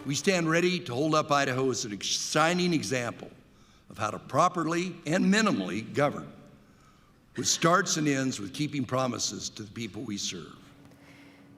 We stand ready to hold up Idaho as an shining example of how to properly and minimally govern, with starts and ends with keeping promises to the people we serve.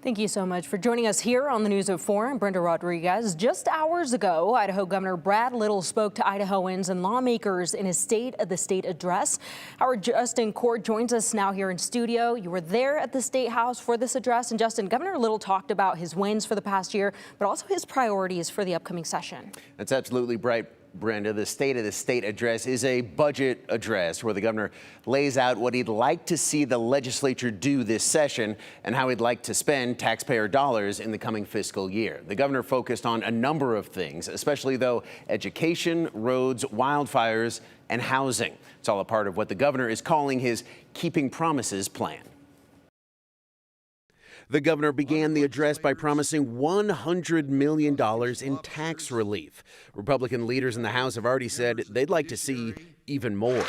Thank you so much for joining us here on the News at 4. I'm Brenda Rodriguez. Just hours ago, Idaho Governor Brad Little spoke to Idahoans and lawmakers in his State of the State address. Our Justin Court joins us now here in studio. You were there at the State House for this address. And Justin, Governor Little talked about his wins for the past year, but also his priorities for the upcoming session. That's absolutely right, Brenda. The State of the State address is a budget address where the governor lays out what he'd like to see the legislature do this session and how he'd like to spend taxpayer dollars in the coming fiscal year. The governor focused on a number of things, especially though education, roads, wildfires, and housing. It's all a part of what the governor is calling his Keeping Promises plan. The governor began the address by promising $100 million in tax relief. Republican leaders in the House have already said they'd like to see even more.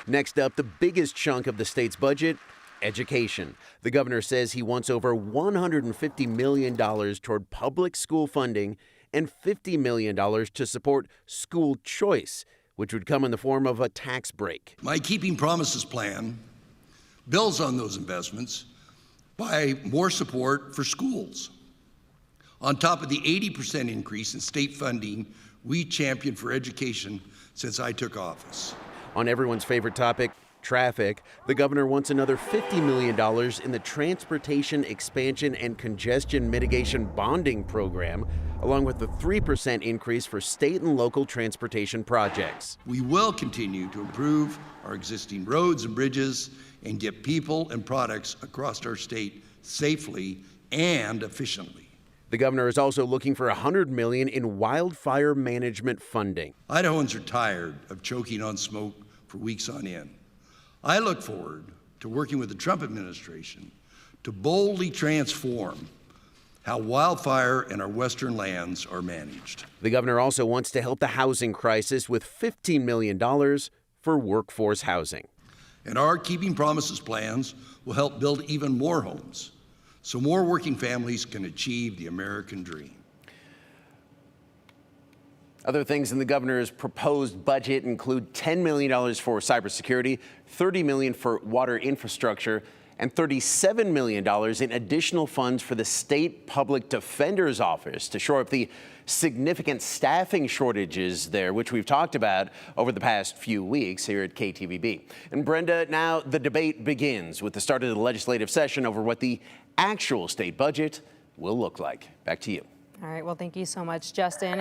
Next up, the biggest chunk of the state's budget, education. The governor says he wants over $150 million toward public school funding and $50 million to support school choice, which would come in the form of a tax break. My Keeping Promises plan builds on those investments by more support for schools. On top of the 80% increase in state funding we championed for education since I took office. On everyone's favorite topic, traffic, the governor wants another $50 million in the Transportation Expansion and Congestion Mitigation Bonding Program, along with the 3% increase for state and local transportation projects. We will continue to improve our existing roads and bridges and get people and products across our state safely and efficiently. The governor is also looking for $100 million in wildfire management funding. Idahoans are tired of choking on smoke for weeks on end. I look forward to working with the Trump administration to boldly transform how wildfire in our western lands are managed. The governor also wants to help the housing crisis with $15 million for workforce housing. And our Keeping Promises plans will help build even more homes so more working families can achieve the American dream. Other things in the governor's proposed budget include $10 million for cybersecurity, $30 million for water infrastructure, and $37 million in additional funds for the State Public Defender's Office to shore up the significant staffing shortages there, which we've talked about over the past few weeks here at KTVB. And Brenda, now the debate begins with the start of the legislative session over what the actual state budget will look like. Back to you. All right. Well, thank you so much, Justin.